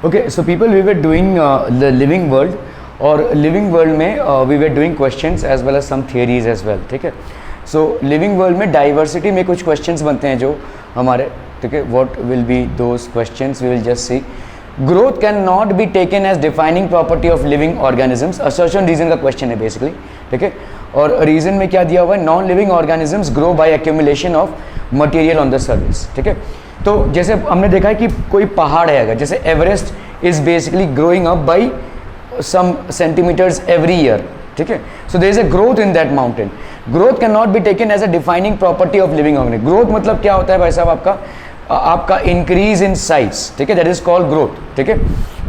Okay, so people, we were doing the living world, और living world में we were doing questions as well as some theories as well, ठीक है. So living world में diversity में कुछ questions बनते हैं जो हमारे, ठीक है. What will be those questions, we will just see. Growth can not be taken as defining property of living organisms. Assertion reason का क्वेश्चन है बेसिकली, ठीक है. और रीजन में क्या दिया हुआ है, non living organisms grow by accumulation of material on the surface, ठीक है. तो जैसे हमने देखा है कि कोई पहाड़ है अगर, जैसे Everest is basically growing up by some centimeters every year, ठीक है. So there is a growth in that mountain. Growth cannot be taken as a defining property of living organism. Growth मतलब क्या होता है भाई साहब, आपका increase in size, ठीक है, that is called growth, ठीक है.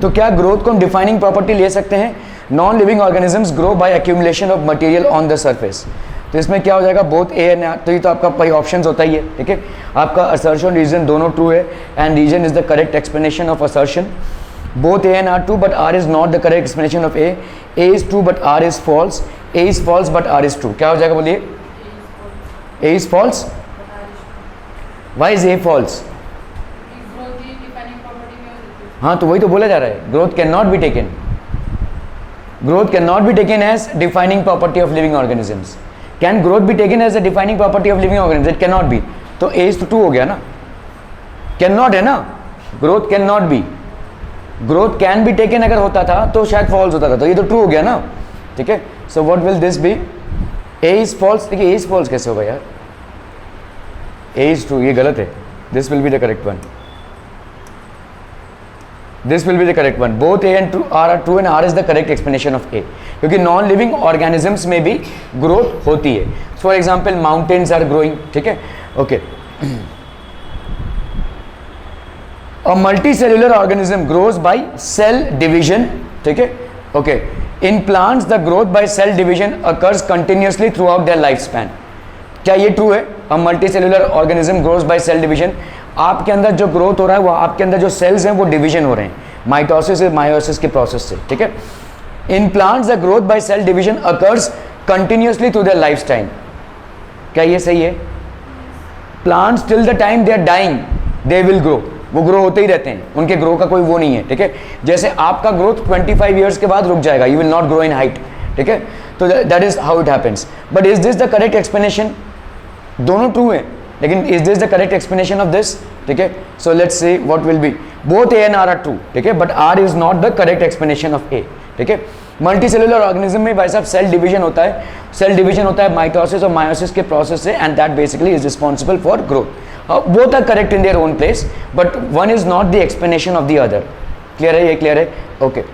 तो क्या growth को हम defining property ले सकते हैं? Non living organisms grow by accumulation of material on the surface. तो इसमें क्या हो जाएगा, बोथ ए एंड आर. तो ये तो आपका भाई ऑप्शंस होता ही है, ठीक है. आपका assertion रीजन दोनों ट्रू है, and reason is the correct explanation of assertion. Both A and R true, but R is not the correct explanation of A. A is true, but R is false. A is false, but R is true. क्या हो जाएगा बोलिए? A is false. Why is A false? हाँ, तो वही तो बोला जा रहा है. Growth cannot be taken. Growth cannot be taken as defining property of living organisms. Can growth be taken as a defining property of living organisms? It cannot be. तो A is तो true हो गया ना? Cannot है ना? Growth cannot be. Growth can be taken अगर होता था तो शायद फॉल्स होता था, तो ये तो ट्रू हो गया ना, ठीक है. So what will this be? A is false. देखिए ए इज फॉल्स कैसे होगा यार, ए इज ट्रू, ये गलत है. This will be the correct one. This will be the correct one. Both A and R are true and R is the correct explanation of A, क्योंकि non living organisms में भी growth होती है. For example mountains are growing, ठीक है. Okay. A multicellular organism grows by cell division, ठीक है. Okay. In plants, the growth by cell division occurs continuously throughout their lifespan. क्या ये ट्रू है? A multicellular organism grows by cell division. आपके अंदर जो ग्रोथ हो रहा है वो आपके अंदर जो सेल्स हैं वो डिवीजन हो रहे हैं, माइटोसिस से मायोसिस के प्रोसेस से, ठीक है. In plants, the growth by cell division occurs continuously through their lifetime. क्या ये सही है? Plants till the time they are dying, they will grow. वो ग्रो होते ही रहते हैं, उनके ग्रो का कोई वो नहीं है, ठीक है. जैसे आपका ग्रोथ 25 ईयर्स के बाद रुक जाएगा, you will not grow in height, ठीक है. तो that is how it happens. But is this the correct explanation? दोनों ट्रू है, लेकिन is this the correct explanation of this, ठीक है. So let's see what will be. Both A and R are true, ठीक है, but R is not the correct explanation of A, ठीक है. Multicellular organism में भाई साहब सेल डिवीजन होता है. सेल डिवीजन होता है माइटोसिस और मायोसिस के प्रोसेस से, and that basically is responsible for growth. Both are correct in their own place, but one is not the explanation of the other. Clear है ये? Clear है? Okay.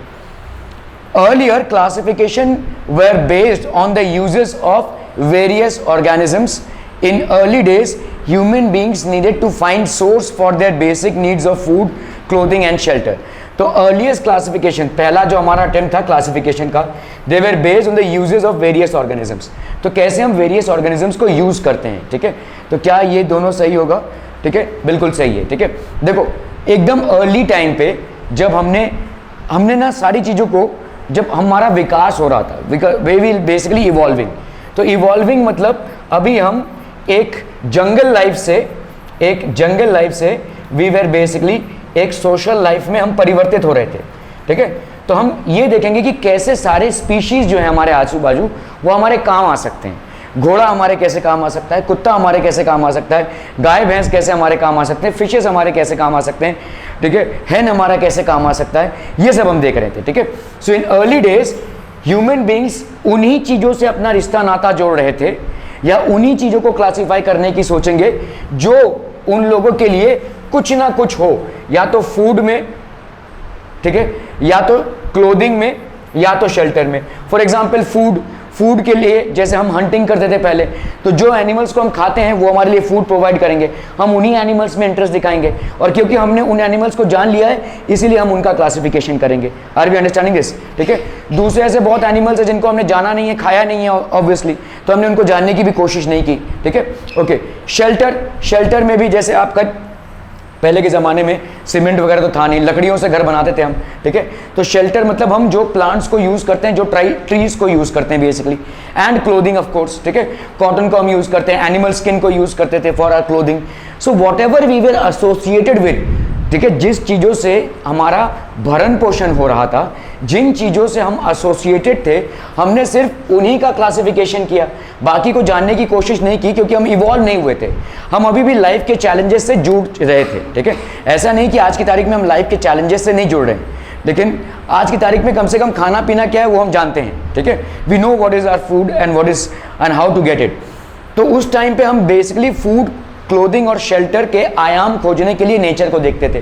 Earlier classification were based on the uses of various organisms. In early days, human beings needed to find source for their basic needs of food, clothing and shelter. तो earliest classification, पहला जो हमारा attempt था classification का, they were based on the uses of various organisms. तो कैसे हम various organisms को यूज करते हैं, ठीक है. तो क्या ये दोनों सही होगा? ठीक है, बिल्कुल सही है, ठीक है. देखो एकदम अर्ली टाइम पे जब हमने ना सारी चीज़ों को, जब हमारा विकास हो रहा था, वे विल बेसिकली इवॉल्विंग. तो इवॉल्विंग मतलब अभी हम एक जंगल लाइफ से वी वर बेसिकली एक सोशल लाइफ में हम परिवर्तित हो रहे थे, ठीक है. तो हम ये देखेंगे कि कैसे सारे स्पीशीज जो है हमारे आजू बाजू वो हमारे काम आ सकते हैं. घोड़ा हमारे कैसे काम आ सकता है, कुत्ता हमारे कैसे काम आ सकता है, गाय भैंस कैसे हमारे काम आ सकते हैं, फिशेस हमारे कैसे काम आ सकते हैं, ठीक है, हैन हमारा कैसे काम आ सकता है, ये सब हम देख रहे थे, ठीक है. So in early days human beings उन्हीं चीज़ों से अपना रिश्ता नाता जोड़ रहे थे, या उन्हीं चीज़ों को क्लासीफाई करने की सोचेंगे जो उन लोगों के लिए कुछ ना कुछ हो, या तो फूड में, ठीक है, या तो क्लोथिंग में, या तो शेल्टर में. फॉर एग्जाम्पल फूड के लिए जैसे हम हंटिंग करते थे पहले, तो जो एनिमल्स को हम खाते हैं वो हमारे लिए फूड प्रोवाइड करेंगे, हम उन्हीं एनिमल्स में इंटरेस्ट दिखाएंगे, और क्योंकि हमने उन एनिमल्स को जान लिया है इसीलिए हम उनका क्लासिफिकेशन करेंगे. Are we understanding this? ठीक है. दूसरे ऐसे बहुत एनिमल्स हैं जिनको हमने जाना नहीं है, खाया नहीं है ऑब्वियसली, तो हमने उनको जानने की भी कोशिश नहीं की, ठीक है. ओके. शेल्टर में भी जैसे आपका पहले के ज़माने में सीमेंट वगैरह तो था नहीं, लकड़ियों से घर बनाते थे हम, ठीक है. तो शेल्टर मतलब हम जो प्लांट्स को यूज़ करते हैं, जो ट्रीज को यूज़ करते हैं basically. And clothing of course, ठीक है, कॉटन को हम यूज़ करते हैं, एनिमल स्किन को यूज़ करते थे for our clothing. So whatever we were associated with ठीक है, जिस चीज़ों से हमारा भरण पोषण हो रहा था, जिन चीज़ों से हम एसोसिएटेड थे, हमने सिर्फ उन्हीं का क्लासिफिकेशन किया, बाकी को जानने की कोशिश नहीं की, क्योंकि हम इवॉल्व नहीं हुए थे, हम अभी भी लाइफ के चैलेंजेस से जुड़ रहे थे। ठीक है, ऐसा नहीं कि आज की तारीख में हम लाइफ के चैलेंजेस से नहीं जुड़ रहे हैं, लेकिन आज की तारीख में कम से कम खाना पीना क्या है वो हम जानते हैं। ठीक है, we know what is our food and what is and how to get it. तो उस टाइम पे हम बेसिकली फूड, क्लोथिंग और शेल्टर के आयाम खोजने के लिए नेचर को देखते थे,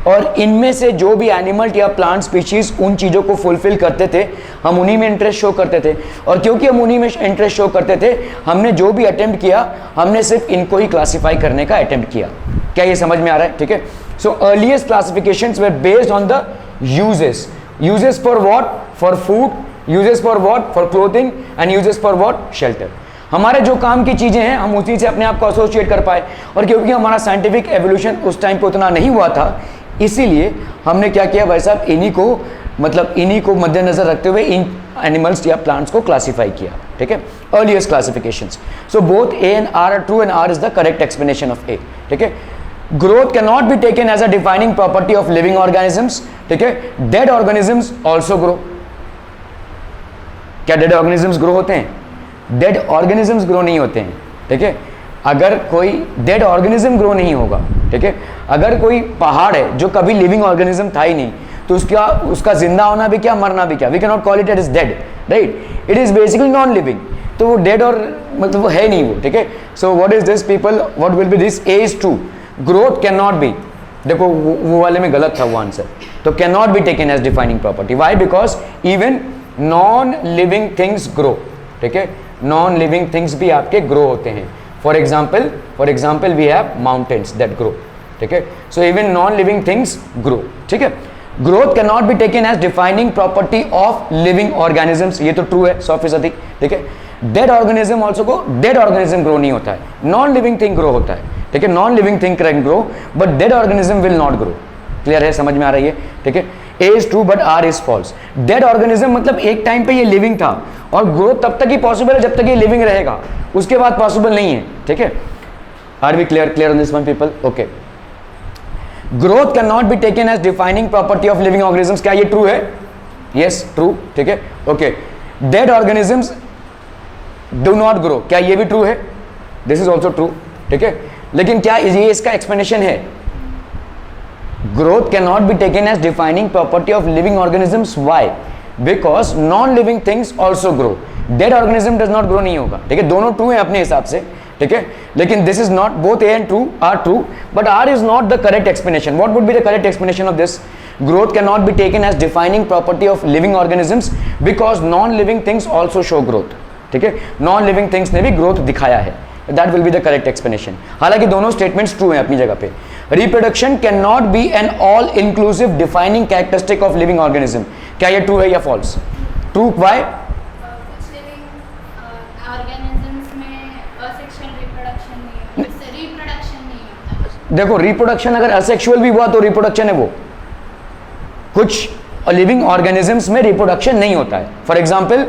और इनमें से जो भी एनिमल या प्लांट स्पीशीज उन चीज़ों को फुलफिल करते थे, हम उन्हीं में इंटरेस्ट शो करते थे। और क्योंकि हम उन्हीं में इंटरेस्ट शो करते थे, हमने जो भी अटेम्प्ट किया, हमने सिर्फ इनको ही क्लासीफाई करने का अटेम्प्ट किया। क्या ये समझ में आ रहा है? ठीक है, so earliest classifications were based on the uses. Uses for what? For food, uses for what? For clothing, and uses for what? Shelter. हमारे जो काम की चीज़ें हैं, हम उसी से अपने आप को एसोसिएट कर पाए, और क्योंकि हमारा साइंटिफिक एवोल्यूशन उस टाइम पे उतना नहीं हुआ था, इसीलिए हमने क्या किया भाई साहब, इन्हीं को मद्देनजर रखते हुए इन एनिमल्स या प्लांट्स को क्लासीफाई किया। ठीक है, earliest classifications. So both A and R are true, and R is the correct explanation of A. ठीक है, growth can not be taken as a defining property of living organisms. ठीक है, dead organisms also grow. क्या dead organisms grow होते हैं? Dead organisms grow नहीं होते हैं। ठीक है, अगर कोई डेड ऑर्गेनिज्म ग्रो नहीं होगा, ठीक है, अगर कोई पहाड़ है जो कभी लिविंग ऑर्गेनिज्म था ही नहीं, तो उसका जिंदा होना भी क्या, मरना भी क्या, we can not call it is dead, right? It is basically non living, तो वो डेड और मतलब वो है नहीं वो। ठीक है, so what is this people, what will be this? A is true, growth can not be, देखो वो वाले में गलत था वो आंसर, तो can not be taken as defining property. Why? Because even non living things grow. ठीक है, नॉन लिविंग थिंग्स भी आपके ग्रो होते हैं। For example we have mountains that grow. ठीक है, so even non living things grow. ठीक है, growth can not be taken as defining property of living organisms, ये तो ट्रू है 100%। ठीक है, डेड ऑर्गेनिज्म ऑल्सो को, डेड ऑर्गेनिज्म ग्रो नहीं होता है, नॉन लिविंग थिंग ग्रो होता है। ठीक है, non living thing can grow but dead organism will not grow. Clear है, समझ में आ रही है? ठीक है, A is true but R is false. Dead organism मतलब एक टाइम पे ये लिविंग था, और ग्रोथ तब तक ही पॉसिबल है जब तक ये लिविंग रहेगा, उसके बाद पॉसिबल नहीं है। ठीक है, are we clear on this one people? Okay, growth can not be taken as defining property of living organisms, क्या ये ट्रू है? Yes, true. ठीक है, okay, dead organisms do not grow, क्या ये भी ट्रू है? This is also true. ठीक है, लेकिन क्या ये इसका एक्सप्लेनेशन है? Growth can not be taken as defining property of living organisms. Why? Because non living things also grow, dead organism does not grow नहीं होगा। ठीक है, दोनों ट्रू है अपने हिसाब से। ठीक है, लेकिन this is not, both A and true R true, but R is not the correct explanation. What would be the correct explanation of this? Growth can not be taken as defining property of living organisms because non living things also show growth. ठीक है, non living things ने भी growth दिखाया है, that will be the correct explanation. हालांकि दोनों statements true हैं अपनी जगह पे। Reproduction can not be an all inclusive defining characteristic of living organism, क्या ये ट्रू है या फॉल्स? ट्रू। व्हाई? कुछ लिविंग ऑर्गेनिजम्स में असेक्सुअल रिप्रोडक्शन नहीं होता। देखो, रिप्रोडक्शन अगर असेक्सुअल भी हुआ तो रिप्रोडक्शन है वो। कुछ लिविंग ऑर्गेनिजम्स में रिप्रोडक्शन नहीं होता है। For example,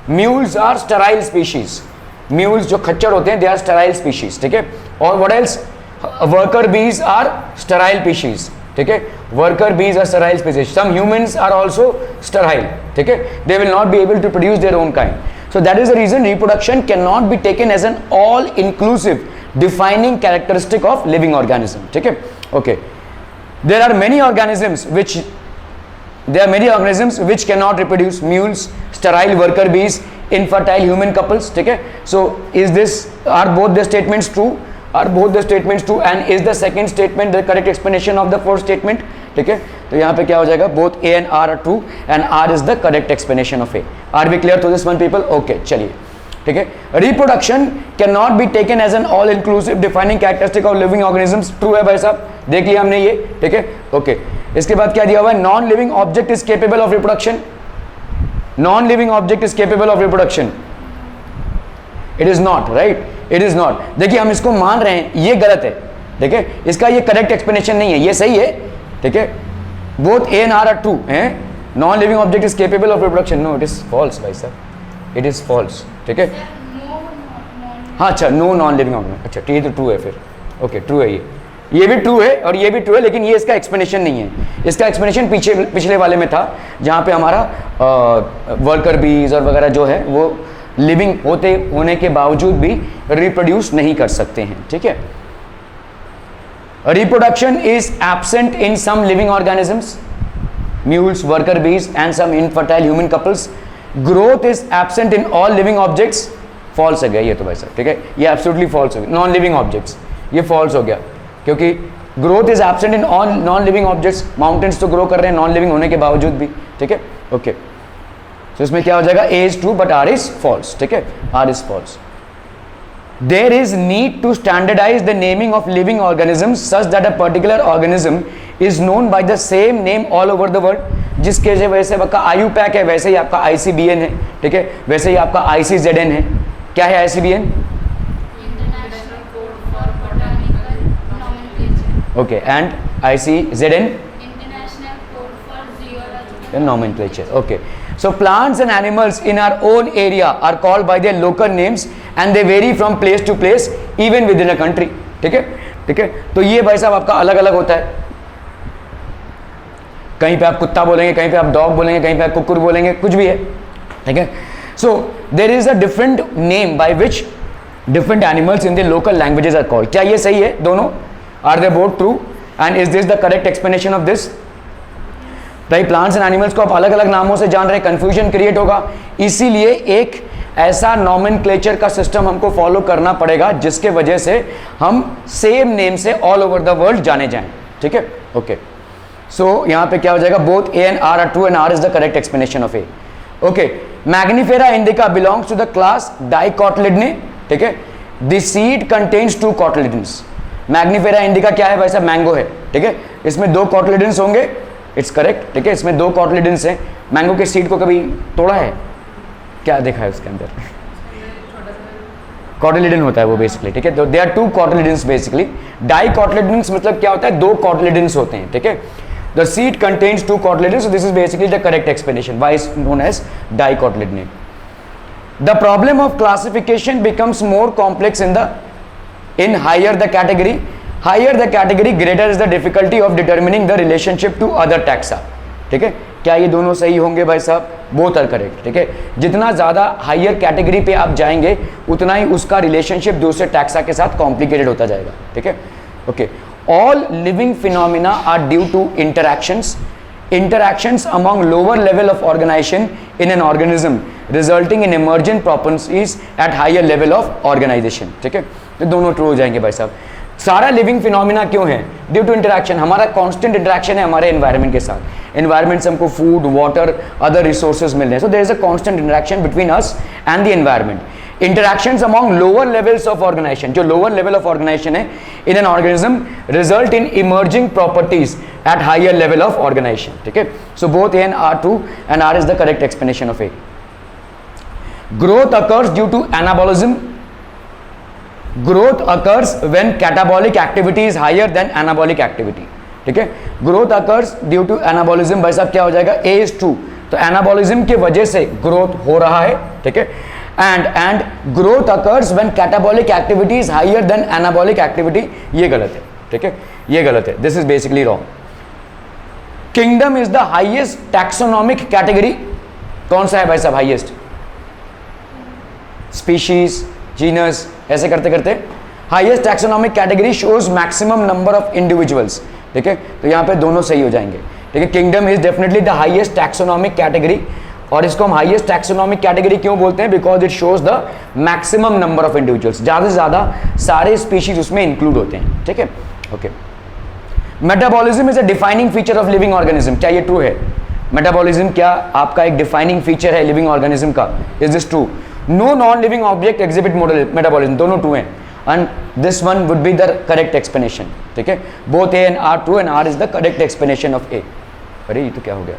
mules are sterile species, mules जो खच्चर होते हैं दे आर स्टेराइल स्पीशीज। ठीक है, और what else? Worker bees are sterile species. ठीक है, worker bees are sterile species. Some humans are also sterile. ठीक है, they will not be able to produce their own kind, so that is the reason reproduction can not be taken as an all inclusive defining characteristic of living organism. ठीक है, okay, there are many organisms which cannot reproduce, mules, sterile worker bees, infertile human couples. ठीक है, so are both the statements true? Are both the statements true? And is the second statement the correct explanation of the first statement? ठीक है, तो यहाँ पे क्या हो जाएगा? both A and R are true and R is the correct explanation of A. Are we clear to this one people? Okay, चलिए। ठीक है, reproduction cannot be taken as an all inclusive defining characteristic of living organisms. true है भाई साहब, देख लिया हमने ये। ठीक है, ओके, इसके बाद क्या दिया हुआ है? Non living object is capable of reproduction. Non living object is capable of reproduction, it is not, right? It is not. देखिए, हम इसको मान रहे हैं, ये गलत है। ठीक है, इसका ये करेक्ट एक्सप्लेनेशन नहीं है, ये सही है। ठीक है, both A and R are true हैं। Non living object is capable of reproduction, no, it is false भाई साहब, इट इज फॉल्स। ठीक है, हाँ, अच्छा, नो नॉन लिविंग ऑब्जेक्ट, अच्छा, ये तो ट्रू है फिर। ओके, ट्रू है ये भी ट्रू है और ये भी ट्रू है, लेकिन ये इसका एक्सप्लेनेशन नहीं है। इसका एक्सप्लेनेशन पिछले वाले में था, जहाँ पे हमारा वर्कर बीज और वगैरह जो है वो लिविंग होने के बावजूद भी रिप्रोड्यूस नहीं कर सकते हैं, ठीक है। Reproduction is absent in some living organisms, mules, worker bees and some infertile human couples. Growth is absent in all living objects. False हो गया ये तो भाई साहब, ठीक है, ये absolutely false हो गया। नॉन लिविंग ऑब्जेक्ट्स ये false हो गया, क्योंकि growth is absent in all non living objects. Mountains तो ग्रो कर रहे हैं नॉन लिविंग होने के बावजूद भी, ठीक है, ओके। तो इसमें क्या हो जाएगा, A is true but R is false, ठीक है, R is false. There is need to standardize the naming of living organisms such that a particular organism is known by the same name all over the world. जिसके वजह से आपका IUPAC है, वैसे ही आपका ICBN है, ठीक है, वैसे ही आपका ICZN है। क्या है ICBN? International code for botanical nomenclature. Okay, and ICZN? International code for geological nomenclature. Okay, so plants and animals in our own area are called by their local names and they vary from place to place even within a country. ठीक है, ठीक है। तो ये भाई साहब आपका अलग अलग होता है, कहीं पे आप कुत्ता बोलेंगे, कहीं पे आप डॉग बोलेंगे, कहीं पे आप कुकुर बोलेंगे, कुछ भी है, ठीक है। So there is a different name by which different animals in the local languages are called. क्या ये सही है दोनों? Are they both true and is this the correct explanation of this? भाई प्लांट्स एंड एनिमल्स को आप अलग अलग नामों से जान रहे हैं, कंफ्यूजन क्रिएट होगा, इसीलिए एक ऐसा नॉमेनक्लेचर का सिस्टम हमको फॉलो करना पड़ेगा जिसके वजह से हम सेम नेम से ऑल ओवर द वर्ल्ड जाने जाएं, ठीक है, ओके। सो यहां पे क्या हो जाएगा, both A and R are true and R is the correct explanation of A, okay. Mangifera indica belongs to the class dicotyledonae, ठीक है। The seed contains 2 cotyledons. Mangifera indica क्या है भाई साहब? मैंगो है, ठीक है, इसमें 2 कॉटिलिडन्स होंगे, इट्स करेक्ट, ठीक है, इसमें 2 कॉटिलिडन्स हैं। मैंगो के सीड को कभी तोड़ा है? क्या देखा है उसके अंदर? कॉटिलिडन होता है वो बेसिकली, ठीक है। तो दे आर 2 कॉटिलिडन्स बेसिकली। डाइकोटिलिडन्स मतलब क्या होता है? 2 कॉटिलिडन्स होते हैं, ठीक है। The seed contains 2 cotyledons, so this is basically the correct explanation why is known as dicotyledonae. The problem of classification becomes more complex in higher the category. Higher the category, greater is the difficulty of determining the relationship to other taxa. ठीक है, क्या ये दोनों सही होंगे भाई साहब? Both are correct, ठीक है। जितना ज़्यादा हायर कैटेगरी पे आप जाएंगे उतना ही उसका रिलेशनशिप दूसरे टैक्सा के साथ कॉम्प्लिकेटेड होता जाएगा, ठीक है, okay. All living phenomena are due to interactions among lower level of organization in an organism resulting in emergent properties at higher level of organization, ठीक है। तो दोनों ट्रू हो जाएंगे भाई साहब। सारा लिविंग फिनोमिना क्यों है? Due to interaction. हमारा कांस्टेंट इंटरेक्शन है हमारे एनवायरनमेंट के साथ। एनवायरनमेंट से हमको फूड, वाटर, अदर रिसोर्सेज मिल रहे हैं, so there is a constant interaction between us and the environment. Interactions among lower levels of organisation, जो लोअर लेवल ऑफ ऑर्गेनाइजेशन है in an organism, result in emerging properties at higher level of organisation, ठीक है। So both A and R true and R is the correct explanation of A. Growth occurs due to anabolism. Growth occurs when catabolic activity is higher than anabolic activity, ठीक है। Growth occurs due to anabolism, भाई साहब क्या हो जाएगा? A is true. तो anabolism की वजह से ग्रोथ हो रहा है, ठीक है। And growth occurs when catabolic activity is higher than anabolic activity, ये गलत है, ठीक है, ये गलत है, this is basically wrong. Kingdom is the highest taxonomic category. कौन सा है भाई साहब हाईएस्ट? स्पीशीज, जीनस, ऐसे करते करते highest taxonomic category shows maximum number of individuals, ठीक है। तो यहाँ पे दोनों सही हो जाएंगे, ठीक है। Kingdom is definitely the highest taxonomic category, और इसको हम हाईएस्ट टैक्सोनॉमिक कैटेगरी क्यों बोलते हैं? Because it shows the maximum number of individuals, ज़्यादा से ज़्यादा सारे स्पीशीज उसमें इंक्लूड होते हैं, ठीक है, okay. Metabolism is a defining feature of living organism. क्या ये ट्रू है? मेटाबॉलिज्म क्या आपका एक डिफाइनिंग फीचर है लिविंग ऑर्गेनिज्म का? Is this true? No non living object exhibit metabolism, दोनों ट्रू हैं, and this one would be the correct explanation, ठीक है। Both A and R true and R is the correct explanation of A. अरे ये तो क्या हो गया?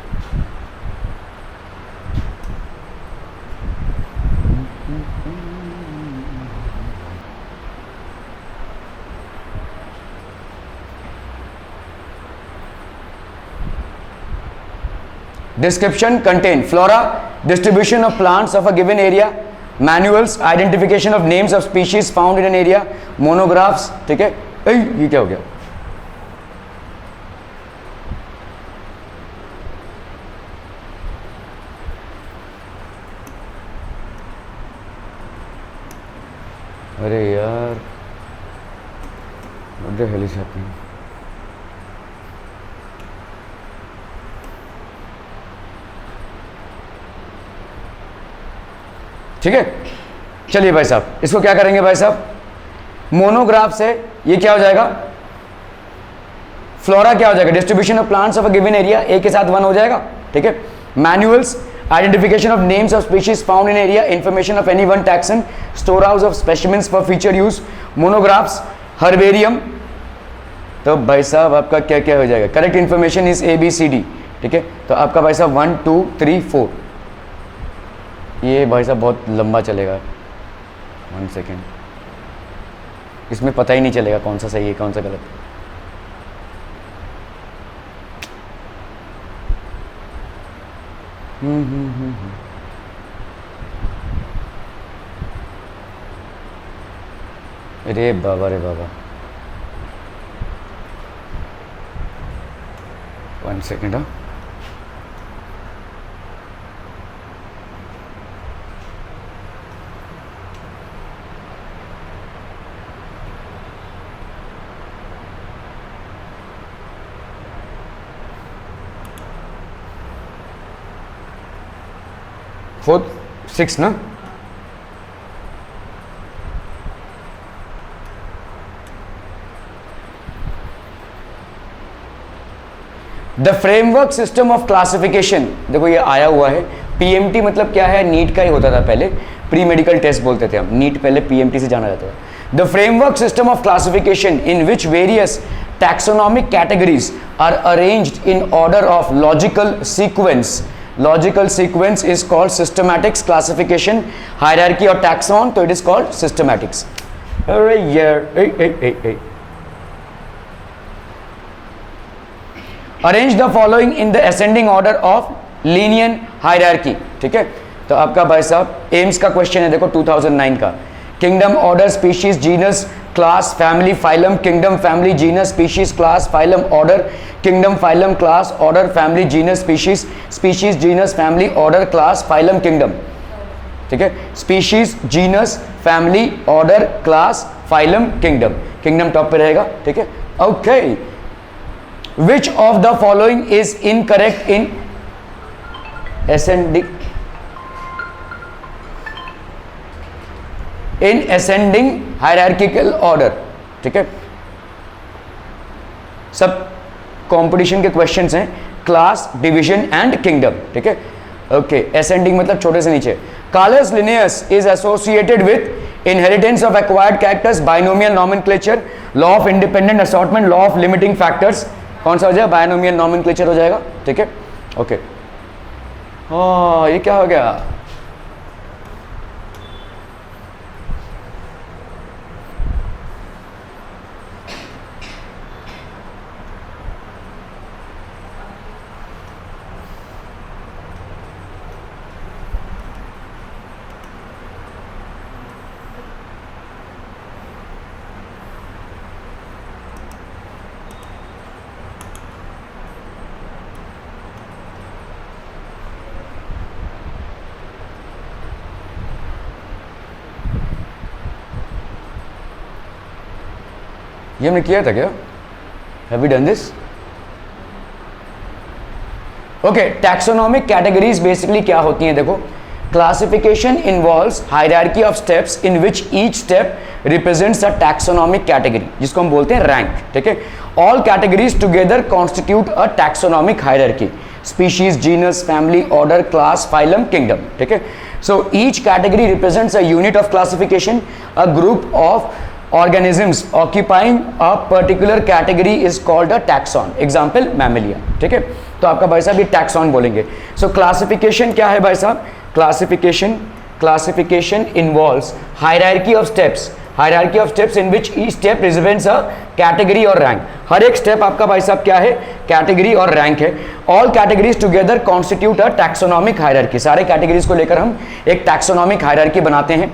Description contain flora, distribution of plants of a given area, manuals, identification of names of species found in an area, monographs, ठीक है। ये क्या हो गया? अरे यार, what the hell is happening? ठीक है, चलिए भाई साहब, इसको क्या करेंगे भाई साहब, मोनोग्राफ से ये क्या हो जाएगा, फ्लोरा क्या हो जाएगा, distribution of plants of a given area, A के साथ 1 हो जाएगा, ठीक है। Manuals, identification of names of species found in area, information of any one taxon, store house of specimens for future use, monographs, herbarium. तो भाई साहब आपका क्या क्या हो जाएगा, correct information is A B C D, ठीक है। तो आपका भाई साहब 1 2 3 4, ये भाई साहब बहुत लंबा चलेगा, 1 सेकेंड, इसमें पता ही नहीं चलेगा कौन सा सही है कौन सा गलत। रे बाबा रे बाबा, 1 सेकेंड। हाँ, फोर्थ 6 ना, the framework system of classification, देखो ये आया हुआ है, पीएमटी मतलब क्या है, नीट का ही होता था पहले, प्री मेडिकल टेस्ट बोलते थे हम, नीट पहले पीएमटी से जाना जाता था। The framework system of classification in which various taxonomic categories are arranged in order of logical sequence, logical sequence is called systematics, classification, hierarchy और टैक्सॉन, तो इट इज कॉल्ड सिस्टमैटिक्स। अरे यार, arrange the following in the ascending order of linear hierarchy, ठीक है। तो आपका भाई साहब एम्स का क्वेश्चन है, देखो 2009 का, kingdom, order, species, genus, class, family, phylum, kingdom, family, genus, species, class, phylum, order, kingdom, phylum, class, order, family, genus, species, species, genus, family, order, class, phylum, kingdom, ठीक है। Species, genus, family, order, class, phylum, kingdom, kingdom top पे रहेगा, ठीक है। Okay, which of the following is incorrect in ascending hierarchical order, ठीक है। सब competition के क्वेश्चंस हैं, क्लास, डिवीजन एंड किंगडम, ठीक है। ओके, असेंडिंग मतलब छोटे से नीचे। Carolus Linnaeus is associated with inheritance of acquired characters, binomial nomenclature, law of independent assortment, law of limiting factors, कौन सा हो जाएगा, बायनोमियल नॉमेनक्लेचर हो जाएगा, ठीक है। ओके, हाँ ये क्या हो गया, ये हमने किया था क्या, have we done this? Okay, taxonomic categories basically क्या होती हैं, देखो, classification involves hierarchy of steps in which each step represents a taxonomic category, जिसको हम बोलते हैं रैंक, ठीक है। All categories together constitute a taxonomic hierarchy, species, genus, family, order, class, phylum, kingdom, ठीक है। So each category represents a unit of classification, a group of organisms occupying a particular category is called a taxon, example mammalia, ठीक है। तो आपका भाई साहब ये taxon बोलेंगे। So classification क्या है भाई साहब, classification involves hierarchy of steps, hierarchy of steps in which each step represents a category और rank, हर एक step आपका भाई साहब क्या है, category और rank है। all categories together constitute a taxonomic hierarchy, सारे categories को लेकर हम एक taxonomic hierarchy बनाते हैं।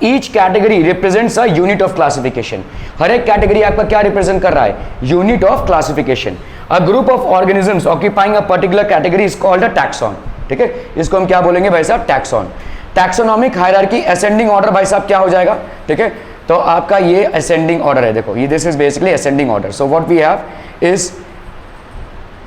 Each category represents a unit of classification, हर एक कैटेगरी आपका क्या रिप्रेजेंट कर रहा है, unit of classification. A group of organisms occupying a particular category is called a taxon, ठीक है। इसको हम क्या बोलेंगे भाई साहब, taxon. Taxonomic hierarchy ascending order भाई साहब क्या हो जाएगा, ठीक है। तो आपका ये असेंडिंग ऑर्डर है, देखो ये this is basically ascending order. So what we have is,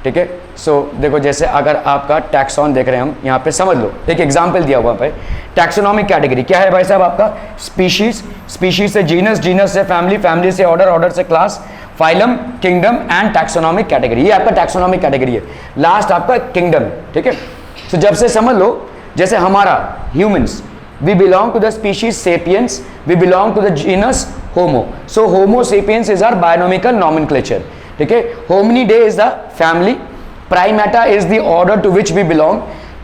ठीक है, सो देखो जैसे अगर आपका टैक्सॉन देख रहे हैं हम यहाँ पे, समझ लो एक एग्जांपल दिया हुआ पे. टैक्सोनॉमिक कैटेगरी क्या है भाई साहब आपका? स्पीशीज, स्पीशीज से जीनस, जीनस से फैमिली, फैमिली से ऑर्डर, ऑर्डर से class, phylum, kingdom and taxonomic category. ये आपका टैक्सोनॉमिक कैटेगरी है. लास्ट आपका किंगडम. ठीक है, तो जब से समझ लो जैसे हमारा humans, we belong to the species sapiens, we belong to the genus homo. So homo sapiens is our binomial nomenclature. ठीक है, hominidae is the family, primata is the order to which we belong,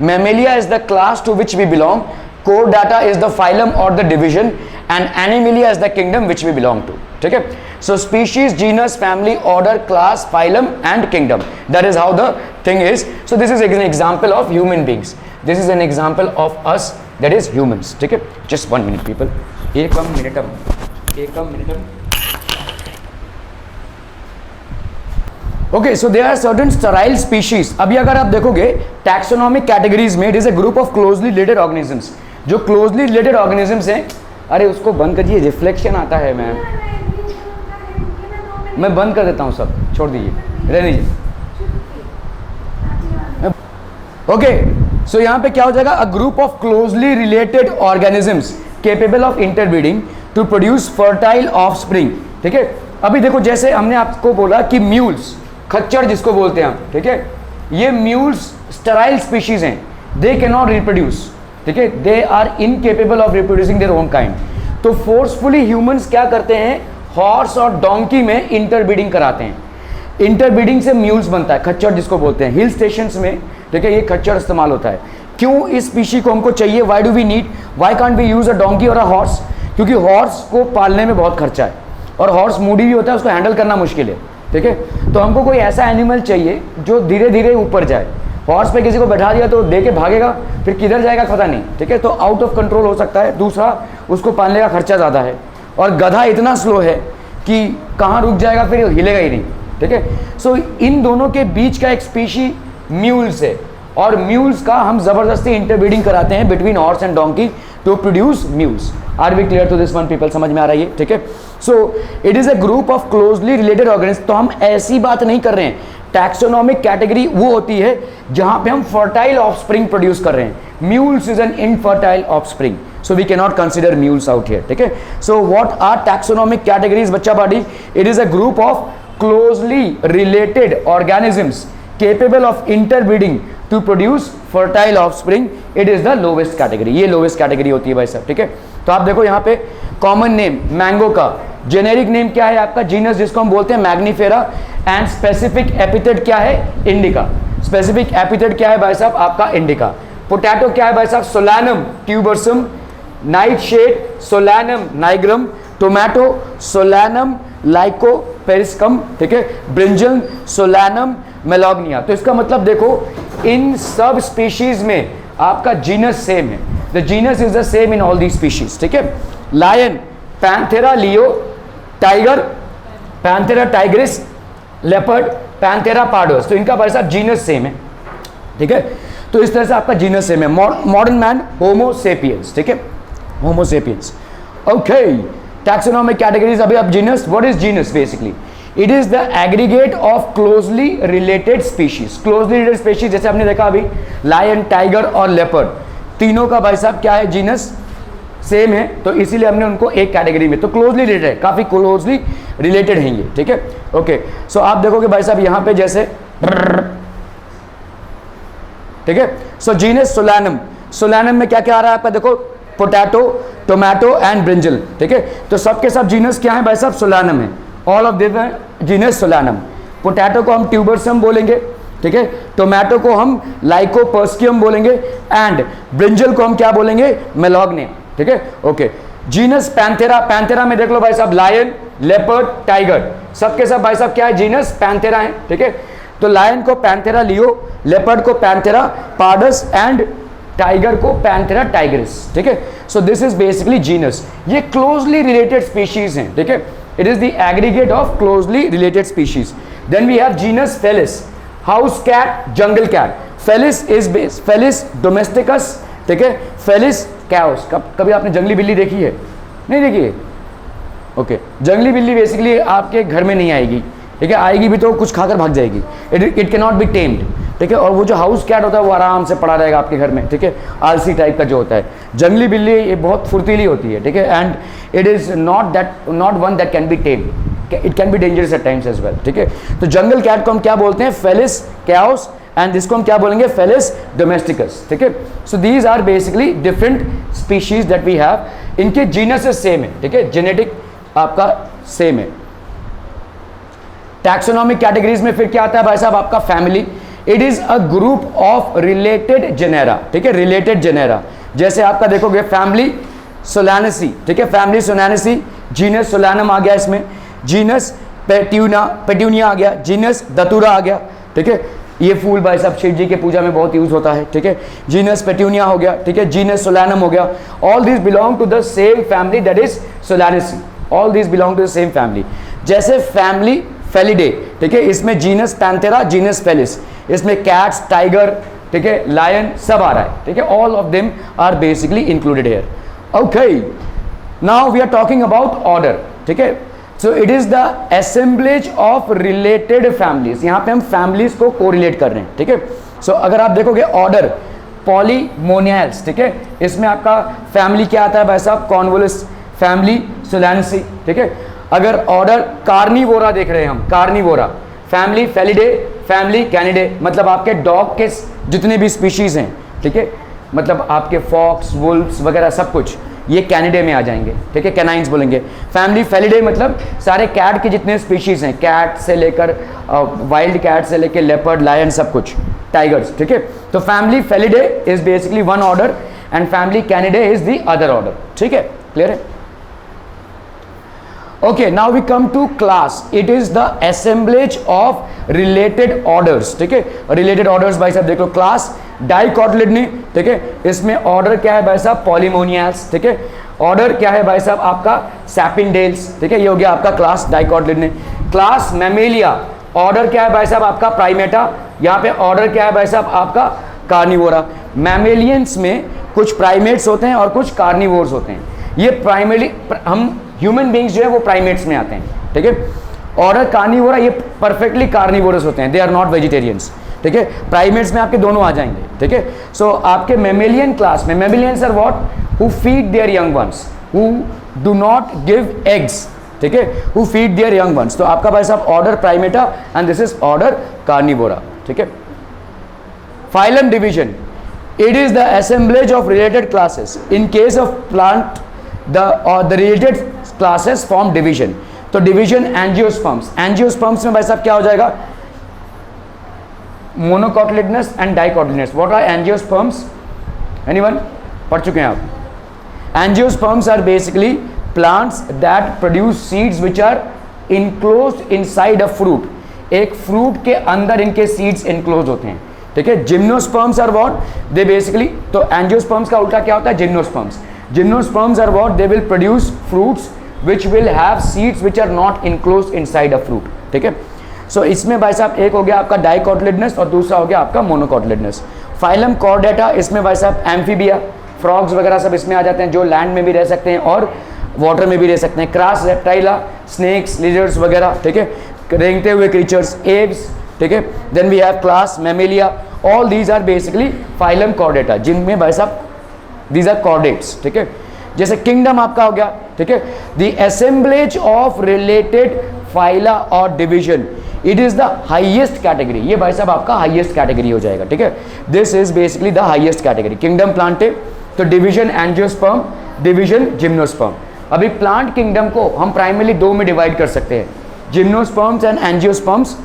mammalia is the class to which we belong, chordata is the phylum or the division, and animalia is the kingdom which we belong to. ठीक है, so species, genus, family, order, class, phylum and kingdom, that is how the thing is. So this is an example of human beings, this is an example of us, that is humans. ठीक है, just 1 minute people, Ekam मिनटम. Okay, so there are certain sterile species. अभी अगर आप देखोगे taxonomic categories में, it is a group of closely related organisms. जो closely related organisms हैं, अरे उसको बंद करिए, रिफ्लेक्शन आता है मैम. मैं बंद कर देता हूँ, सब छोड़ दीजिए, रहने दीजिए. ओके, सो यहाँ पे क्या हो जाएगा? A group of closely related organisms capable of interbreeding to produce fertile offspring. ठीक है, अभी देखो जैसे हमने आपको बोला कि म्यूल्स, खच्चर जिसको बोलते हैं हम, ठीक है, ये म्यूल्स स्टेराइल स्पीशीज हैं, दे कैन नॉट रिप्रोड्यूस. ठीक है, they are incapable of reproducing their own kind. तो फोर्सफुली ह्यूमंस क्या करते हैं? हॉर्स और डोंकी में इंटरब्रीडिंग कराते हैं. इंटरब्रीडिंग से म्यूल्स बनता है, खच्चर जिसको बोलते हैं. हिल स्टेशंस में, ठीक है, ये खच्चर इस्तेमाल होता है. क्यों इस स्पीशी को हमको चाहिए? Why do we need, why can't we use a donkey और अ हॉर्स? क्योंकि हॉर्स को पालने में बहुत खर्चा है और हॉर्स मूडी भी होता है, उसको हैंडल करना मुश्किल है. ठीक है, तो हमको कोई ऐसा एनिमल चाहिए जो धीरे धीरे ऊपर जाए. हॉर्स पे किसी को बैठा दिया तो दे के भागेगा, फिर किधर जाएगा पता नहीं. ठीक है, तो आउट ऑफ कंट्रोल हो सकता है. दूसरा, उसको पालने का खर्चा ज़्यादा है, और गधा इतना स्लो है कि कहाँ रुक जाएगा, फिर हिलेगा ही नहीं. ठीक है, सो इन दोनों के बीच का एक स्पीशी म्यूल्स है, और म्यूल्स का हम ज़बरदस्ती इंटरब्रीडिंग कराते हैं between horse and donkey to produce mules. Are we clear to this one people? समझ में आ रहा है ये? ठीक है, so it is a group of closely related organism. तो हम ऐसी बात नहीं कर रहे हैं. टैक्सोनॉमिक कैटेगरी वो होती है जहां पे हम फर्टाइल ऑफस्प्रिंग प्रोड्यूस कर रहे हैं. Mules is an infertile offspring, so we cannot consider mules out here. ठीक है, so what are taxonomic categories बच्चा body? It is a group of closely related organisms capable of interbreeding to produce fertile offspring. It is the lowest category. ये lowest category होती है भाई साहब. ठीक है, तो आप देखो यहाँ पे कॉमन नेम मैंगो का, जेनेरिक नेम क्या है आपका? जीनस, जिसको हम बोलते हैं मैग्नीफेरा, एंड स्पेसिफिक एपिथेट क्या है? इंडिका. स्पेसिफिक एपिथेट क्या है भाई साहब आपका? इंडिका. पोटैटो क्या है भाई साहब? Solanum tuberosum, nightshade Solanum nigrum, tomato Solanum lycopersicum. ठीक है, ब्रिंजल सोलानम मेलॉग्निया. तो इसका मतलब देखो इन सब स्पीशीज में आपका जीनस सेम है. The genus is the same in all the species. ठीक है, lion Panthera leo, tiger Panthera tigris, leopard Panthera pardus. तो इनका भाई साहब जीनस सेम है. ठीक है, तो इस तरह से आपका जीनस सेम है. मॉडर्न मैन होमो सेपियंस. ठीक है, होमो सेपियंस. Okay, taxonomic categories. अभी अब genus, what is genus? Basically it is the aggregate of closely related species. Closely related species जैसे आपने देखा अभी लायन, टाइगर और लेपर्ड, तीनों का भाई साहब क्या है? जीनस सेम है, तो इसीलिए हमने उनको एक कैटेगरी में. तो क्लोजली रिलेटेड है, काफी क्लोजली रिलेटेड है ये. ठीक है, ओके, सो आप देखोगे भाई साहब यहाँ पे जैसे, ठीक है, सो जीनस सोलानम. सोलानम में क्या क्या आ रहा है आपका? देखो पोटैटो, टोमेटो एंड ब्रिंजल. ठीक है, तो सबके सब जीनस क्या है भाई साहब? सोलानम है. All of this genus solanum. Potato को हम ट्यूबरसम बोलेंगे. ठीक है, टोमेटो को हम लाइकोपर्स्कियम बोलेंगे, एंड ब्रिंजल को हम क्या बोलेंगे? मेलॉग्ने. ठीक है, ओके. Genus Panthera. पैंथेरा में देख लो भाई साहब लायन, लेपर्ड, टाइगर, सबके सब भाई साहब क्या है? जीनस पैंथेरा है. ठीक है, तो लायन को पैंथेरा लियो, लेपर्ड को पैंथेरा पार्डस एंड टाइगर को पैंथेरा टाइग्रिस. ठीक है, so this is basically genus. ये क्लोजली रिलेटेड स्पीशीज हैं. ठीक है, it is the aggregate of closely related species. Then we have genus Felis, house cat, jungle cat. Felis is Felis domesticus. ठीक है, Felis chaos. कभी आपने जंगली बिल्ली देखी है? नहीं देखी है? ओके, जंगली बिल्ली बेसिकली आपके घर में नहीं आएगी, ठीक है, आएगी भी तो कुछ खाकर भाग जाएगी, it can not B tamed, ठीक है। और वो जो हाउस कैट होता है वो आराम से पड़ा रहेगा आपके घर में, ठीक है, आलसी टाइप का जो होता है। जंगली बिल्ली ये बहुत फुर्तीली होती है, ठीक है, and it is not one that can be tamed, it can be dangerous at times as well, ठीक है। तो जंगल कैट को हम क्या बोलते हैं, फेलिस कैओस, एंड इसको हम क्या बोलेंगे, फेलिस डोमेस्टिकस, ठीक है। So these are basically different species that we have, इनके जीनस सेम है, ठीक है, जेनेटिक आपका सेम है। टैक्सोनॉमिक कैटेगरीज में फिर क्या आता है भाई साहब, आपका family, it is a group of related genera, ठीक है, रिलेटेड जेनेरा। जैसे आपका देखोगे फैमिली सोलानेसी, ठीक है, फैमिली सोलानेसी, जीनस सोलानम आ गया इसमें, जीनस पेट्यूनिया आ गया, जीनस दतुरा आ गया, ठीक है, ये फूल भाई साहब शिव जी के पूजा में बहुत यूज होता है, ठीक है, जीनस पेट्यूनिया हो गया, ठीक है, जीनस सोलानम हो गया, all this belong to the same family that is Solanaceae, all this belong to the same family. जैसे फैमिली फेलिडे, ठीक है, इसमें जीनस पैंथेरा, जीनस फेलिस, इसमें कैट्स, टाइगर, ठीक है, लायन सब आ रहा है, ठीक है, all of them are basically included here. Okay, now we are talking about order, ठीक है। So it is the assemblage of related families, यहाँ पे हम फैमिलीज को कोरिलेट कर रहे हैं, ठीक है। सो अगर आप देखोगे ऑर्डर पॉलीमोनियल्स, ठीक है, इसमें आपका फैमिली क्या आता है भाई साहब, कॉन्वोलस, फैमिली सोलानेसी, ठीक है। अगर ऑर्डर कार्निवोरा देख रहे हैं हम, Carnivora, family Felidae, family Canidae, मतलब आपके डॉग के जितने भी स्पीशीज हैं, ठीक है, मतलब आपके फॉक्स, वुल्फ्स वगैरह सब कुछ ये कैनिडे में आ जाएंगे, ठीक है, कैनाइंस बोलेंगे। फैमिली फेलिडे मतलब सारे कैट के जितने स्पीशीज हैं, कैट से लेकर वाइल्ड कैट से लेकर लेपर्ड, लायन सब कुछ, टाइगर्स, ठीक है। तो family Felidae is basically one order and family Canidae is the other order, ठीक है, क्लियर है। Okay, now we come to class. It is the assemblage of related orders, ठीक है, related orders भाई साहब देख लो, क्लास डाइकोटिलिडनी, ठीक है, इसमें ऑर्डर क्या है भाई साहब, पॉलीमोनियल्स, ठीक है, ऑर्डर क्या है भाई साहब आपका सैपिनडेल्स, ठीक है, ये हो गया आपका क्लास डाइकोटिलिडनी। क्लास मैमेलिया, ऑर्डर क्या है भाई साहब आपका प्राइमेटा, यहाँ पे ऑर्डर क्या है भाई साहब आपका कार्निवोरा। मैमेलियंस में कुछ प्राइमेट्स होते हैं और कुछ कार्निवोर्स होते हैं, ये प्राइमरी हम ह्यूमन बींग्स जो है वो प्राइमेट्स में आते हैं, ठीक है। ऑर्डर कार्निवोरा, ये परफेक्टली कार्निवोरस होते हैं, दे आर नॉट वेजिटेरियंस, ठीक है। प्राइमेट्स में आपके दोनों आ जाएंगे, ठीक है। सो आपके मेमेलियन क्लास में, mammalians are what, who feed their young ones, who do not give eggs, ठीक है, who feed their young ones. तो आपका भाई साहब order Primata and this is order Carnivora, ठीक है। Phylum division, it is the assemblage of related classes. In case of plant, the related classes form division. तो division angiosperms, angiosperms में भाई साहब क्या हो जाएगा, monocotyledonous and dicotyledonous. What are angiosperms? Anyone? पढ़ चुके हैं आप? Angiosperms are basically plants that produce seeds which are enclosed inside a fruit. एक fruit के अंदर इनके seeds enclosed होते हैं, ठीक है। Gymnosperms are what, they basically, तो एंजियोस्पर्म्स का उल्टा क्या होता है, gymnosperms. Gymnosperms are what, they will produce fruits which will have seeds which are not enclosed inside a fruit, ठीक है। सो इसमें भाई साहब एक हो गया आपका डाइकोटिलिडनस और दूसरा हो गया आपका मोनोकोटिलिडनस। फाइलम कॉर्डेटा, इसमें भाई साहब एम्फीबिया, फ्रॉग्स वगैरह सब इसमें आ जाते हैं, जो लैंड में भी रह सकते हैं और वाटर में भी रह सकते हैं। क्रास रेप्टाइला, स्नेक्स, लिजर्ड्स वगैरह, ठीक है, रेंगते हुए क्रीचर्स, एव्स, ठीक है। Then we have class Mammalia, all these are basically phylum Chordata, जिनमें भाई साहब दीज आर कॉर्डेट्स, ठीक है। जैसे किंगडम आपका हो गया, ठीक है, the assemblage of related phyla और division, it is the highest category, ये भाई साहब आपका हाईएस्ट कैटेगरी हो जाएगा, ठीक है। This is basically the highest category, kingdom Plantae, तो डिवीजन एंजियोस्पर्म, डिवीजन जिम्नोस्पर्म। अभी प्लांट किंगडम को हम प्राइमरली दो में डिवाइड कर सकते हैं, gymnosperms and angiosperms.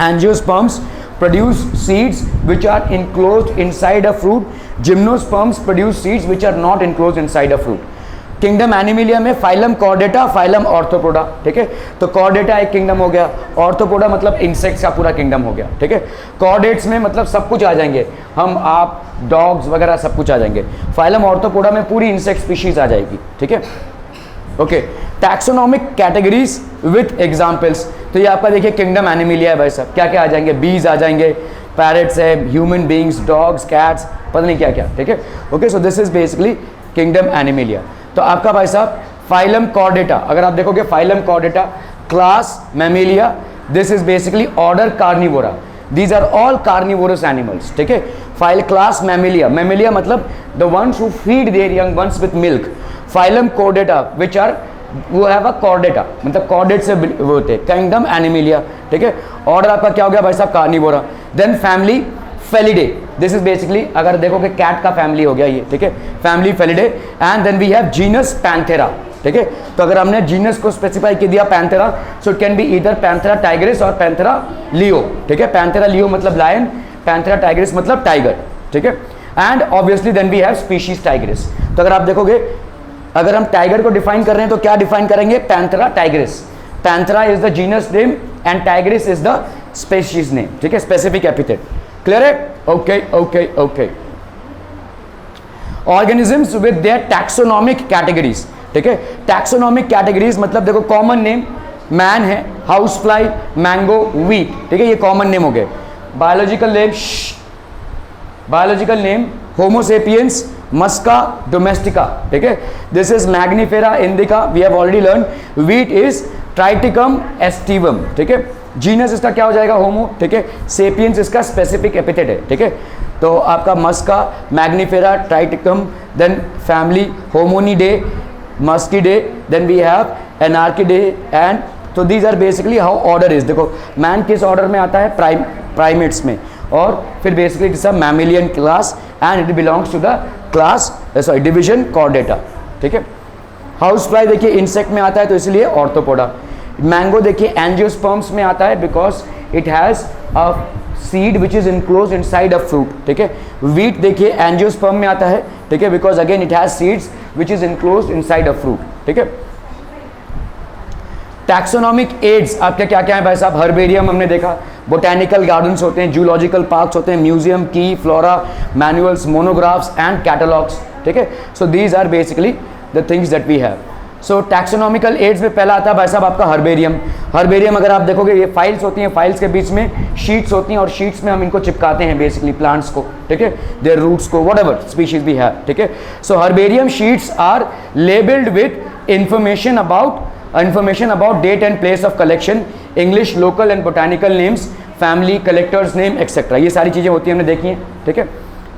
Angiosperms produce seeds which are enclosed inside a fruit. Gymnosperms produce seeds which are not enclosed inside a fruit. Kingdom Animalia में phylum Chordata, phylum arthropoda, ठीक है। तो कॉर्डेटा एक किंगडम हो गया, ऑर्थोपोडा मतलब insects का पूरा किंगडम हो गया, ठीक है। कॉर्डेट्स में मतलब सब कुछ आ जाएंगे, हम, आप, डॉग्स वगैरह सब कुछ आ जाएंगे। फाइलम ऑर्थोपोडा में पूरी इंसेक्ट स्पीशीज आ जाएगी, ठीक है। Okay, taxonomic categories with examples, तो ये आपका देखिए किंगडम एनिमिलिया है भाई साहब, क्या क्या आ जाएंगे, बीज आ जाएंगे, पैरेट्स है, ह्यूमन बींग्स, डॉग्स, कैट्स, पता नहीं क्या क्या, ठीक है। Okay, so this is basically kingdom Animalia. तो आपका भाई साहब फाइलम कॉर्डेटा, अगर आप देखोगे phylum Chordata, class Mammalia, this is basically order Carnivora, these are all carnivorous animals, ठीक है। फाइल क्लास मैमेलिया, मैमेलिया मतलब the ones who feed their young ones with milk, phylum Chordata which are वो have a Chordata, मतलब chordate से वो होते हैं, kingdom Animalia, ठीक है। ऑर्डर आपका क्या हो गया भाई साहब, Carnivora. Then family Felidae, this is basically अगर देखोगे कैट का फैमिली हो गया ये, ठीक है, family Felidae. And then we have genus Panthera, ठीक है। तो अगर हमने जीनस को स्पेसिफाई कर दिया Panthera, so it can be either Panthera tigris और पैंथेरा लियो, ठीक है। पैंथेरा लियो मतलब लायन, पैंथेरा टाइग्रिस मतलब टाइगर, ठीक है। And obviously then we have species tigris. तो अगर आप देखोगे, अगर हम टाइगर को डिफाइन कर रहे हैं तो क्या डिफाइन करेंगे, Panthera tigris, Panthera is the genus name and tigris is the species name, ठीक है, स्पेसिफिक एपिथेट, क्लियर है, okay okay okay. Organisms with their taxonomic categories, ठीक है। टैक्सोनॉमिक कैटेगरीज मतलब देखो कॉमन नेम मैन है, हाउस फ्लाई, मैंगो, व्हीट, ठीक है, ये कॉमन नेम हो गए। Biological name, biological name Homo sapiens, Musca domestica, ठीक है, this is Mangifera indica, we have already learn. Wheat is Triticum aestivum, ठीक है। जीनस इसका क्या हो जाएगा, होमो, ठीक है। सेपियंस इसका स्पेसिफिक एपिथेट है, ठीक है। तो आपका Musca, Mangifera, Triticum, then family Hominidae, Muscidae, then we have एनार्किडे एंड, तो these are basically how order is. देखो मैन किस ऑर्डर में आता है, प्राइमेट्स में, और फिर basically it's a mammalian class and it belongs to the class sorry division Chordata, ठीक है। हाउस फ्लाई देखिए इंसेक्ट में आता है तो इसलिए ऑर्थोपोडा। मैंगो देखिए एंजियोस्पर्म्स में आता है because it has a seed which is enclose inside a fruit, ठीक है। व्हीट देखिए एंजियोस्पर्म में आता है, ठीक है, because again it has seeds which is enclose inside a fruit, ठीक है। टैक्सोनॉमिक एड्स आपके क्या क्या है भाई साहब, हर्बेरियम हमने देखा, बोटैनिकल गार्डन्स होते हैं, जूलॉजिकल पार्क्स होते हैं, म्यूजियम, की, flora, manuals, monographs and catalogues, ठीक है। So these are basically the things that we have. So taxonomical aids में पहला आता है भाई साहब आपका हर्बेरियम। हर्बेरियम अगर आप देखोगे ये फाइल्स होती हैं, फाइल्स के बीच में शीट्स होती हैं और शीट्स में हम इनको चिपकाते हैं बेसिकली प्लांट्स को, ठीक है, देयर रूट्स को, whatever species we have, ठीक है। So herbarium sheets are labelled with information about date and place of collection, English, local and botanical names, family, collectors name etcetera, ये सारी चीज़ें होती हैं, हमने देखी हैं, ठीक है।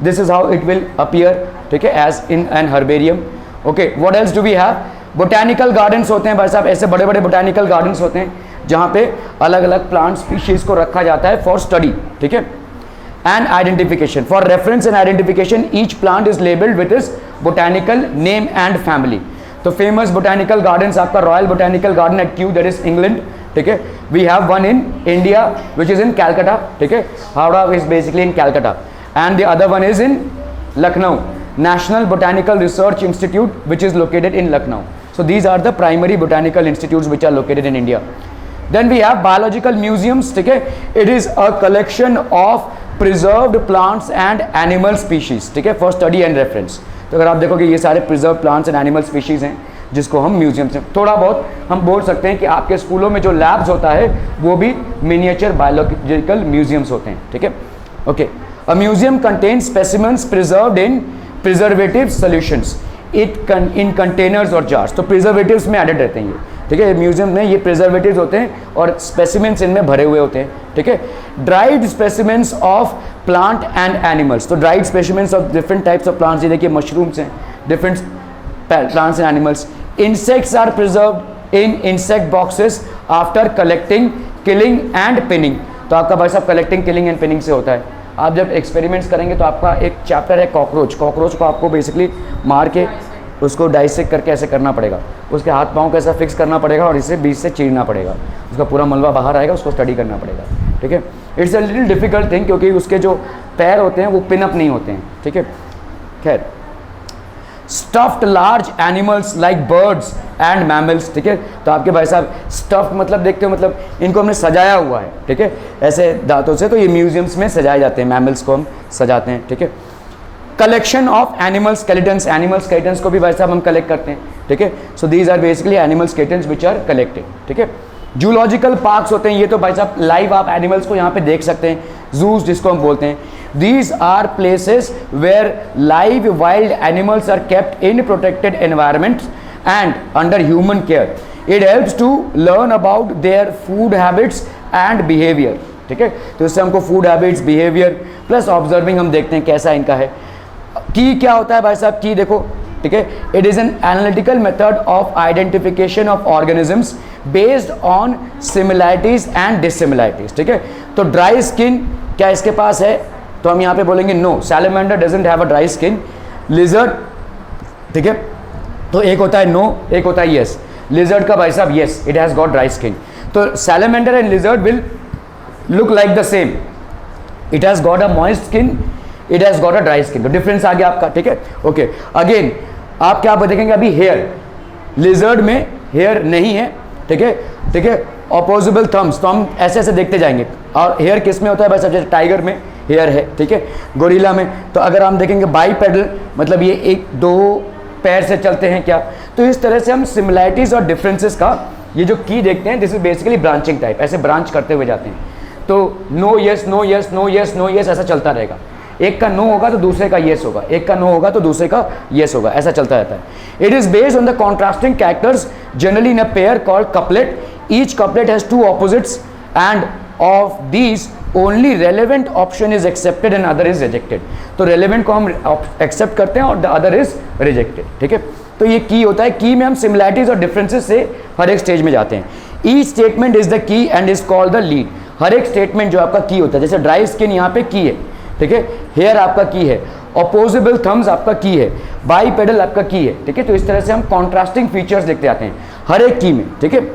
This is how it will appear, ठीक है, as in an herbarium. Okay, what else do we have, botanical gardens होते हैं भाई साहब, ऐसे बड़े बड़े बोटैनिकल गार्डन्स होते हैं जहाँ पे अलग अलग प्लांट स्पीशीज को रखा जाता है फॉर स्टडी, ठीक है, and identification, for reference and identification each plant is labelled with is botanical name and family. तो फेमस बोटैनिकल गार्डन्स आपका royal botanical garden at Kew, that is England, ठीक है। We have one in India which is in Calcutta, ठीक है, Howrah is basically in Calcutta, and the other one is in Lucknow, National Botanical Research Institute which is located in Lucknow. So these are the primary botanical institutes which are located in India. Then we have biological museums, ठीक है, it is a collection of preserved plants and animal species, ठीक है, for study and reference. तो अगर आप देखोगे ये सारे preserved plants and animal species हैं जिसको हम म्यूजियम से थोड़ा बहुत हम बोल सकते हैं कि आपके स्कूलों में जो लैब्स होता है वो भी मिनिएचर बायोलॉजिकल म्यूजियम्स होते हैं, ठीक है। Okay, a museum contains specimens preserved in preservative solutions in containers और जार्स, तो प्रिजर्वेटिव्स में एडेड रहते हैं ये, ठीक है, म्यूजियम में ये प्रिजर्वेटिव्स होते हैं और स्पेसिमेंस इनमें भरे हुए होते हैं, ठीक है। Dried specimens of plant and animals, तो dried specimens of different types of plants, ये देखिए मशरूम्स हैं, different plants and animals. Insects are preserved in insect boxes after collecting, killing and pinning, तो आपका भाई साहब कलेक्टिंग, किलिंग एंड पिनिंग से होता है। आप जब एक्सपेरिमेंट्स करेंगे तो आपका एक चैप्टर है कॉकरोच को आपको बेसिकली मार के उसको डाइसेक्ट करके ऐसे करना पड़ेगा, उसके हाथ पाँव को ऐसा फिक्स करना पड़ेगा और इसे बीच से चीरना पड़ेगा, उसका पूरा मलबा बाहर आएगा, उसको स्टडी करना पड़ेगा, ठीक है। It's a little difficult thing क्योंकि उसके जो पैर होते हैं वो पिन अप नहीं होते हैं, ठीक है। खैर, stuffed large animals like birds and mammals, ठीक है, तो आपके भाई साहब स्टफ्ड मतलब देखते हो मतलब इनको हमने सजाया हुआ है, ठीक है, ऐसे दांतों से, तो ये म्यूजियम्स में सजाए जाते हैं, मैमल्स को हम सजाते हैं, ठीक है। Collection of animal skeletons, animal skeletons को भी भाई साहब हम कलेक्ट करते हैं, ठीक है। So these are basically animal skeletons which are collected, ठीक है। जूलॉजिकल पार्क्स होते हैं, ये तो भाई साहब लाइव आप एनिमल्स को यहाँ पे देख सकते हैं, जूस जिसको हम बोलते हैं। These are places where live wild animals are kept in protected environments and under human care. It helps to learn about their food habits and behavior. ठीक है, तो इससे हमको food habits, behaviour plus observing हम देखते हैं कैसा इनका है. की क्या होता है भाई साहब? की देखो, ठीक है, it is an analytical method of identification of organisms based on similarities and dissimilarities. ठीक है, तो ड्राई स्किन क्या इसके पास है? तो हम यहाँ पे बोलेंगे no, salamander doesn't have a dry skin. Lizard, ठीक है, तो एक होता है नो, एक होता है येस. लिजर्ड का भाई साहब yes, it has got dry skin. तो salamander and lizard will look like the same. It has got a moist skin, it has got a dry skin. तो डिफरेंस आ गया आपका. ठीक है, ओके. अगेन आप क्या देखेंगे अभी? हेयर, लिजर्ड में हेयर नहीं है. ठीक है, ठीक है. ऑपोजिबल थम्स, तो हम ऐसे ऐसे देखते जाएंगे. और हेयर किस में होता है भाई साहब? जैसे टाइगर में हेयर है. ठीक है, गोरिल्ला में. तो अगर हम देखेंगे बाईपेडल, मतलब ये एक दो पैर से चलते हैं क्या. तो इस तरह से हम सिमिलैरिटीज और डिफरेंसेस का ये जो की देखते हैं, this is basically branching type. ऐसे ब्रांच करते हुए जाते हैं. तो no yes, no yes, no yes, no yes, ऐसा चलता रहेगा. एक का नो होगा तो दूसरे का येस होगा, एक का नो होगा तो दूसरे का येस होगा, ऐसा चलता रहता है. It is based on the contrasting characters generally in a pair called couplet. Each couplet has two opposites and of these only relevant option is accepted and other is rejected. तो relevant को हम accept करते हैं और the other is rejected. ठीक है, तो ये की होता है. की में हम सिमिलैरिटीज और डिफरेंसेस से हर एक स्टेज में जाते हैं. Each statement is the key and is called the lead. हर एक स्टेटमेंट जो आपका की होता है, जैसे ड्राई स्किन यहाँ पे की है. ठीक है, हेयर आपका की है, ऑपोजिबल थम्स आपका की है, बाई पेडल आपका की है. ठीक है, तो इस तरह से हम कॉन्ट्रास्टिंग फीचर्स देखते आते हैं हर एक की में. ठीक है,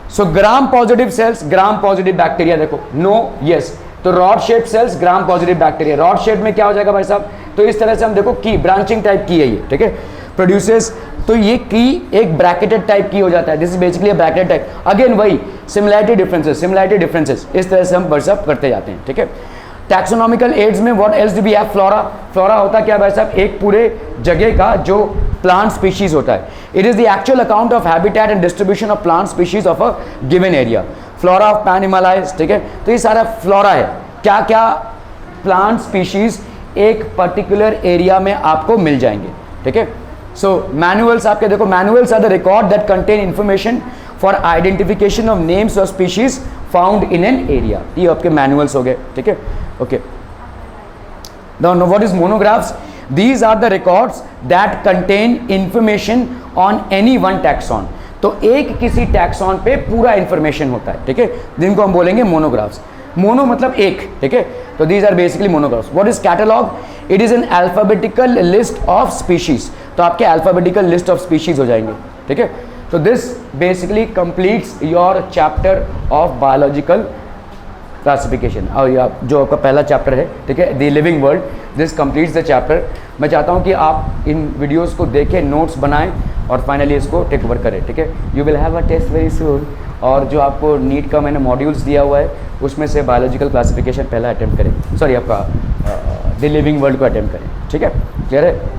so gram positive cells, gram positive bacteria. देखो नो यस, तो rod shape cells, gram positive bacteria. Rod shape में क्या हो जाएगा भाई साहब? तो इस तरह से हम देखो की ब्रांचिंग टाइप की है ये. ठीक है, प्रोड्यूसेस, तो ये की एक ब्रैकेटेड टाइप की हो जाता है. This is basically bracketed type. Again वही सिमिलैरिटी डिफरेंसेस, सिमिलैरिटी डिफरेंसेस, इस तरह से हम बर्सअप करते जाते हैं. ठीक है, टैक्सोनॉमिकल एड्स में what else do we have? Flora. Flora होता क्या भाई साहब? एक पूरे जगह का जो प्लांट स्पीशीज होता है. It is the actual account of habitat and distribution of plant species of a given area. Flora of pan Himalayas. ठीक है, तो ये सारा फ्लोरा है. क्या क्या प्लांट स्पीशीज एक पर्टिकुलर एरिया में आपको मिल जाएंगे. ठीक है, सो मैनुअल्स आपके देखो, manuals are the record that contain information for identification of names of species found in an area. ये आपके मैनुअल्स हो गए. ठीक है, okay. Now what is monographs? These are the records that contain information on any one taxon. तो एक किसी taxon पे पूरा इंफॉर्मेशन होता है. ठीक है, जिनको हम बोलेंगे मोनोग्राफ्स. मोनो मतलब एक. ठीक है, तो these are basically monographs. What is catalogue? It is an alphabetical list of species. तो आपके अल्फाबेटिकल लिस्ट ऑफ स्पीशीज हो जाएंगे. ठीक है, तो this basically completes your chapter of biological classification. और जो आपका पहला चैप्टर है, ठीक है, the living world, this completes the chapter. मैं चाहता हूँ कि आप इन वीडियोस को देखें, नोट्स बनाएं और फाइनली इसको टेक ओवर करें. ठीक है, you will have a test very soon. और जो आपको नीट का मैंने मॉड्यूल्स दिया हुआ है उसमें से बायोलॉजिकल क्लासिफिकेशन पहला अटैम्प्ट करें, सॉरी आपका द लिविंग वर्ल्ड को अटैम्प्ट करें. ठीक है, क्लियर है?